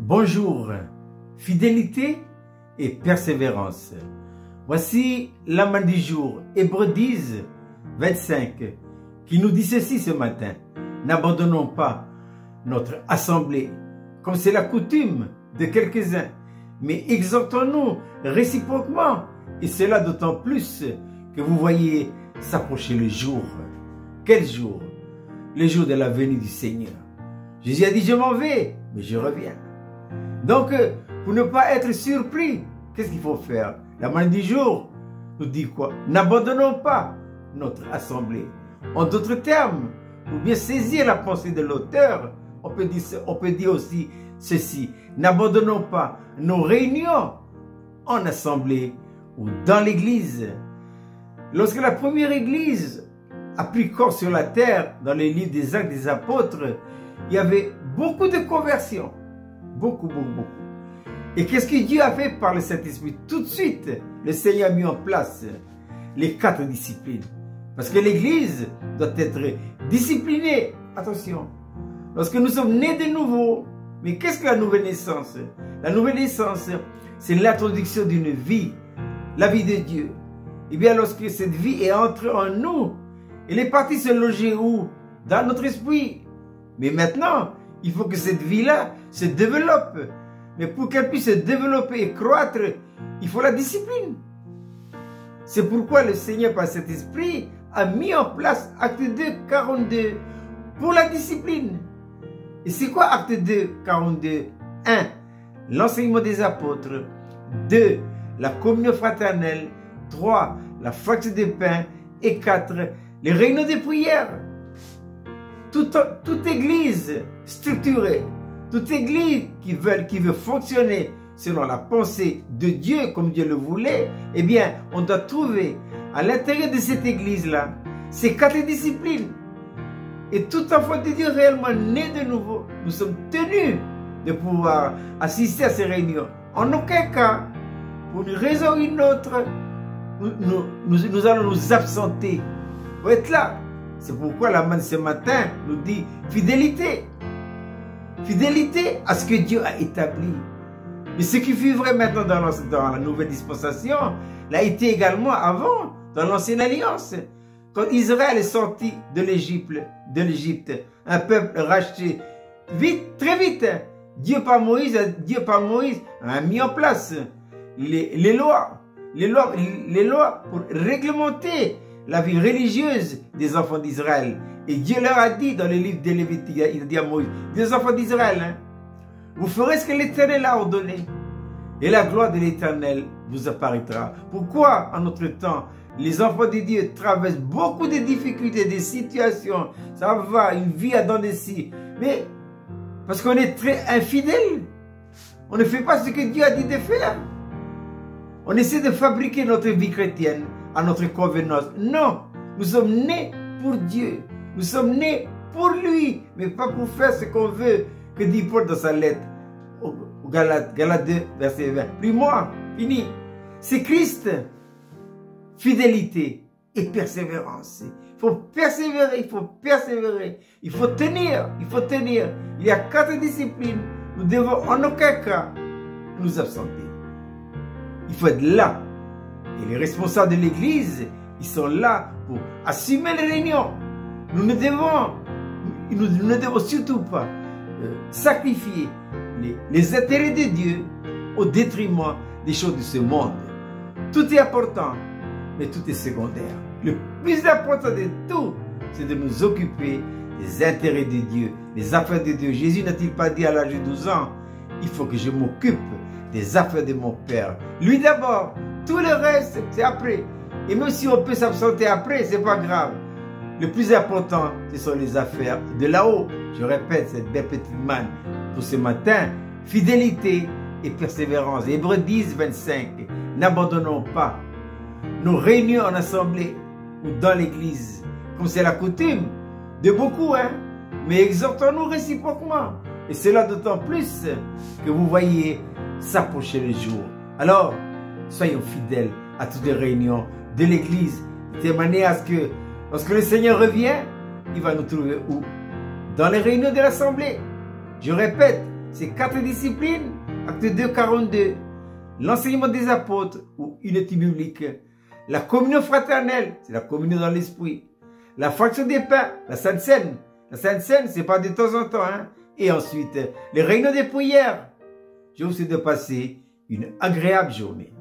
Bonjour, fidélité et persévérance. Voici la main du jour, Hébreux 10, 25, qui nous dit ceci ce matin. N'abandonnons pas notre assemblée, comme c'est la coutume de quelques-uns, mais exhortons-nous réciproquement, et cela d'autant plus que vous voyez s'approcher le jour. Quel jour? Le jour de la venue du Seigneur. Jésus a dit, je m'en vais, mais je reviens. Donc, pour ne pas être surpris, qu'est-ce qu'il faut faire? La main du jour nous dit quoi? N'abandonnons pas notre assemblée. En d'autres termes, pour bien saisir la pensée de l'auteur, on peut dire aussi ceci. N'abandonnons pas nos réunions en assemblée ou dans l'église. Lorsque la première église a pris corps sur la terre, dans les livres des Actes des Apôtres, il y avait beaucoup de conversions. Beaucoup. Et qu'est-ce que Dieu a fait par le Saint-Esprit? Tout de suite, le Seigneur a mis en place les 4 disciplines. Parce que l'Église doit être disciplinée. Attention, lorsque nous sommes nés de nouveau, mais qu'est-ce que la nouvelle naissance? La nouvelle naissance, c'est l'introduction d'une vie, la vie de Dieu. Et bien lorsque cette vie est entrée en nous, elle est partie se loger où? Dans notre esprit. Mais maintenant, il faut que cette vie-là se développe. Mais pour qu'elle puisse se développer et croître, il faut la discipline. C'est pourquoi le Seigneur, par cet esprit, a mis en place Acte 2, 42 pour la discipline. Et c'est quoi Acte 2, 42? 1. L'enseignement des apôtres. 2. La communion fraternelle. 3. La fraction des pains. Et 4. Les réunions de prière. Toute église structurée, toute église qui veut fonctionner selon la pensée de Dieu, comme Dieu le voulait, eh bien, on doit trouver à l'intérieur de cette église-là ces 4 disciplines. Et tout enfant de Dieu réellement né de nouveau, nous sommes tenus de pouvoir assister à ces réunions. En aucun cas, pour une raison ou une autre, nous allons nous absenter. Pour être là. C'est pourquoi la main de ce matin nous dit fidélité. Fidélité à ce que Dieu a établi. Mais ce qui fut vrai maintenant dans la nouvelle dispensation, l'a été également avant, dans l'ancienne alliance. Quand Israël est sorti de l'Égypte, un peuple racheté, vite, très vite, Dieu par Moïse a mis en place les lois pour réglementer la vie religieuse des enfants d'Israël. Et Dieu leur a dit dans le livre des Lévites, il a dit à Moïse, des enfants d'Israël, vous ferez ce que l'Éternel a ordonné, et la gloire de l'Éternel vous apparaîtra. Pourquoi, en notre temps, les enfants de Dieu traversent beaucoup de difficultés, des situations, ça va, une vie à dents de scie, mais parce qu'on est très infidèle, on ne fait pas ce que Dieu a dit de faire. On essaie de fabriquer notre vie chrétienne à notre convenance. Non, nous sommes nés pour Dieu. Nous sommes nés pour lui, mais pas pour faire ce qu'on veut, que dit Paul dans sa lettre aux Galates 2, verset 20. Plus moi, fini. C'est Christ. Fidélité et persévérance. Il faut persévérer, il faut tenir, Il y a 4 disciplines. Nous devons en aucun cas nous absenter. Il faut être là. Et les responsables de l'église, ils sont là pour assumer les réunions. Nous ne devons surtout pas sacrifier les intérêts de Dieu au détriment des choses de ce monde. Tout est important, mais tout est secondaire. Le plus important de tout, c'est de nous occuper des intérêts de Dieu, des affaires de Dieu. Jésus n'a-t-il pas dit à l'âge de 12 ans, il faut que je m'occupe des affaires de mon Père. Lui d'abord. Tout le reste, c'est après. Et même si on peut s'absenter après, c'est pas grave. Le plus important, ce sont les affaires de là-haut. Je répète cette belle petite manne pour ce matin. Fidélité et persévérance. Hébreux 10, 25. N'abandonnons pas nos réunions en assemblée ou dans l'église, comme c'est la coutume de beaucoup, mais exhortons-nous réciproquement. Et cela d'autant plus que vous voyez s'approcher le jour. Alors, soyons fidèles à toutes les réunions de l'église, de telle manière à ce que, lorsque le Seigneur revient, il va nous trouver où? Dans les réunions de l'assemblée. Je répète, ces 4 disciplines. Acte 2, 42. L'enseignement des apôtres ou une étude biblique. La communion fraternelle, c'est la communion dans l'esprit. La fraction des pains, la Sainte Seine. La Sainte Seine, c'est pas de temps en temps. Hein? Et ensuite, les réunions des prières. Je vous souhaite de passer une agréable journée.